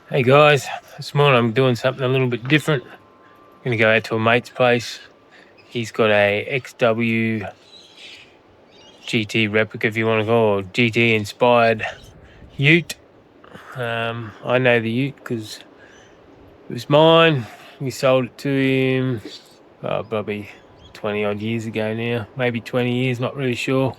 Hey guys, this morning I'm doing something a little bit different. I'm going to go out to a mate's place. He's got a XW GT replica, if you want to call it, or GT inspired Ute. I know the Ute because it was mine. We sold it to him probably 20 odd years ago now, maybe 20 years, not really sure.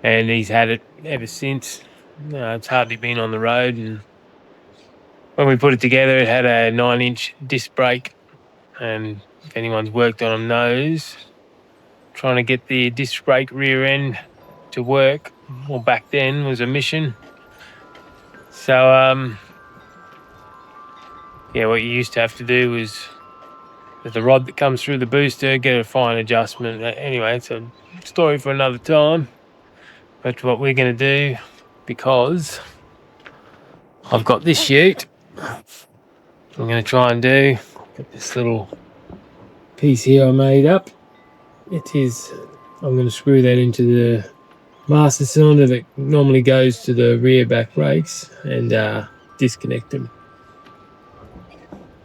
And he's had it ever since. It's hardly been on the road, and when we put it together, it had a 9-inch disc brake, and if anyone's worked on them knows, trying to get the disc brake rear end to work, well, back then was a mission. So, yeah, what you used to have to do was, with the rod that comes through the booster, get a fine adjustment. Anyway, it's a story for another time. But what we're going to do, because I've got this Ute, I'm going to try and do, got this little piece here I made up. It is, I'm going to screw that into the master cylinder that normally goes to the rear back brakes and disconnect them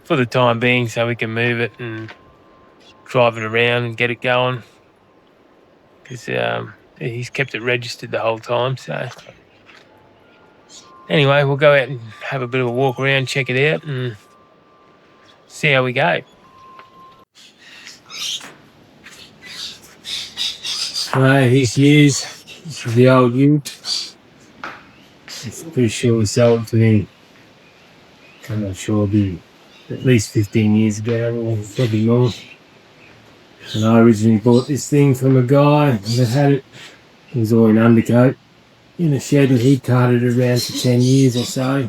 for the time being so we can move it and drive it around and get it going, because he's kept it registered the whole time. So anyway, we'll go out and have a bit of a walk around, check it out and see how we go. This is the old Ute. I'm pretty sure we sold it to him, I'm not sure, it'll be at least 15 years ago, or probably more. And I originally bought this thing from a guy that had it. It was all in undercoat in a shed, and he carted it around for 10 years or so.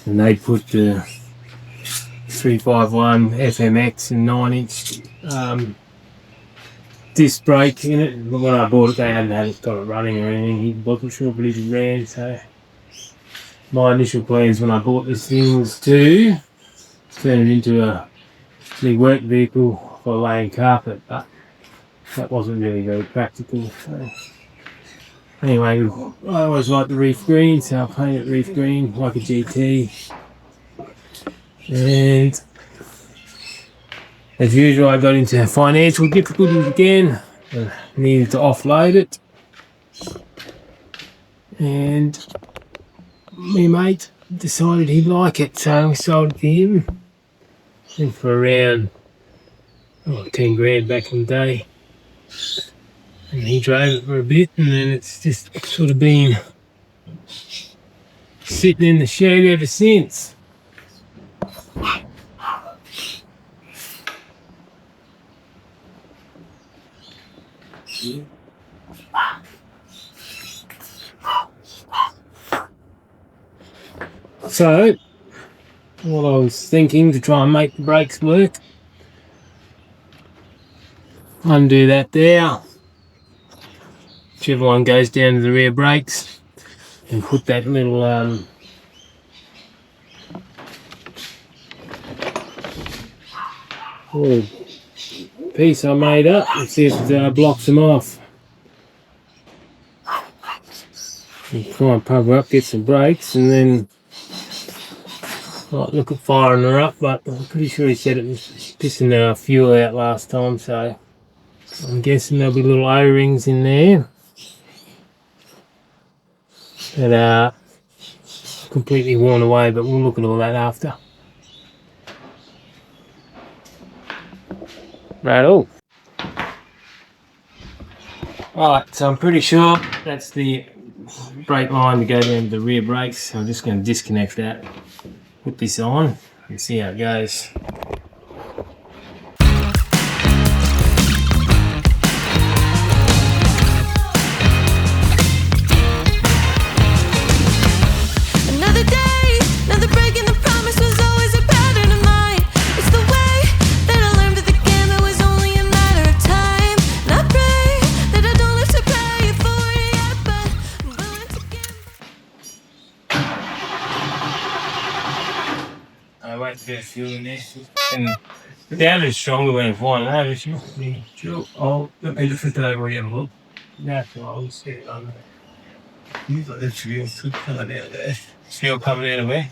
And they put the 351 FMX and 9-inch disc brake in it. But when I bought it, they hadn't got it running or anything. He wasn't sure, but it ran. So my initial plans when I bought this thing was to turn it into a big work vehicle for laying carpet, but that wasn't really very practical. So anyway, I always like the reef green, so I painted it reef green like a GT. And as usual, I got into financial difficulties again. I needed to offload it, and my mate decided he'd like it, so we sold it to him. I think for around 10 grand back in the day. And he drove it for a bit, and then it's just sort of been sitting in the shed ever since. So, what I was thinking, to try and make the brakes work, undo that there, whichever one goes down to the rear brakes, and put that little piece I made up, and see if it blocks them off. And try and pump her up, get some brakes, and then look at firing her up, but I'm pretty sure he said it was pissing the fuel out last time, so I'm guessing there'll be little O-rings in there that are completely worn away, but we'll look at all that after. Right-o. Alright, so I'm pretty sure that's the brake line to go down to the rear brakes, so I'm just going to disconnect that, put this on, and see how it goes. I wait to get a fuel in there. And the damage is stronger when it's flying over, isn't it? Sure. Oh, let me just look it over again, look. That's what I was saying on there. You've got this fuel coming out of there. Fuel coming out of where?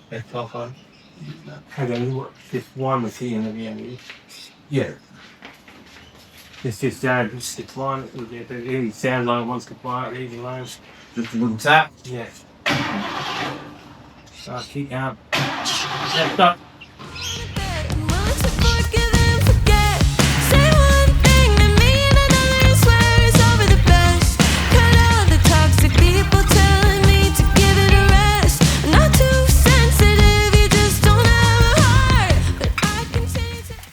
That top on. This one was here in the end. Yeah. It's just it's one. It sounds like it wants to fly. Leave it alone. Just a little tap. Yeah. So keep out. Left up.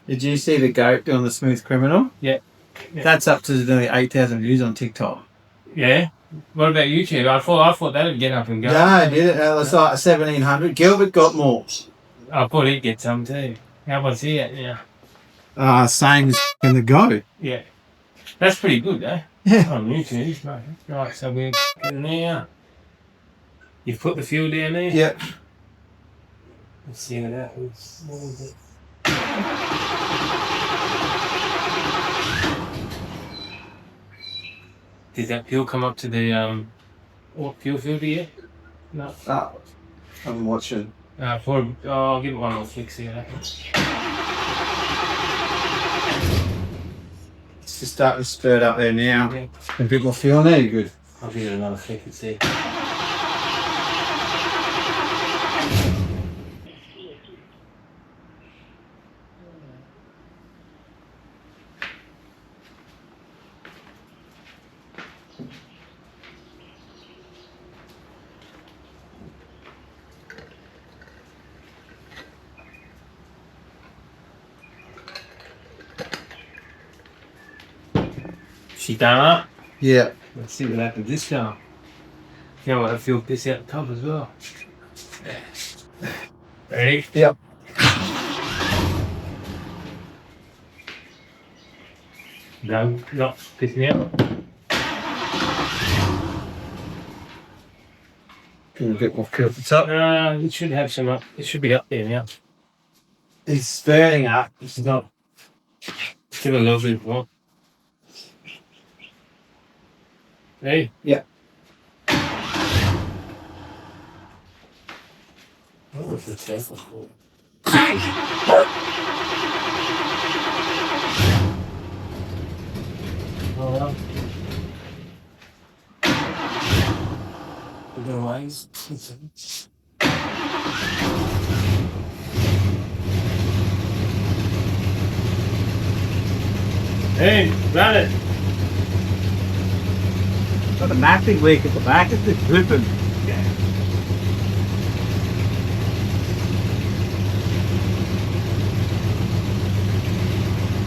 Did you see the goat doing the smooth criminal? Yeah. That's up to nearly 8,000 views on TikTok. Yeah. What about YouTube? I thought that'd get up and go. Yeah, I did it. It's like 1,700. Gilbert got more. I thought he'd get some too. How was he at now? Same as in the goat. Yeah. That's pretty good, eh? Yeah. On YouTube. Right, so we're getting there. You've put the fuel down there? Yep. Let's see what that was. Did that fuel come up to the fuel filter yet? No. I'm watching. I'll give it one more flick, see what happens. It's just starting to spurt up there now. Yeah. A bit more fuel there, you good? I'll give it another flick and see. She done up? Yeah. Let's see what happens this time. You know what, I feel piss out the top as well. Ready? Yep. No, not pissing out. Give it a bit more fuel at the top. It should have some up. It should be up there now. It's spurting up. It's not. Give it a little bit more. Hey? Yeah. What was the table for? Oh well. Otherwise, hey, got it. Got a mapping leak at the back. It's just dripping.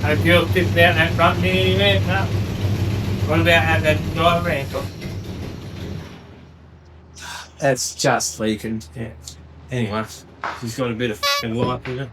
Have you tipped out that front here anywhere? No. What about at that driver ankle? It's just leaking. Yeah. Anyway, she's got a bit of f***ing life in it.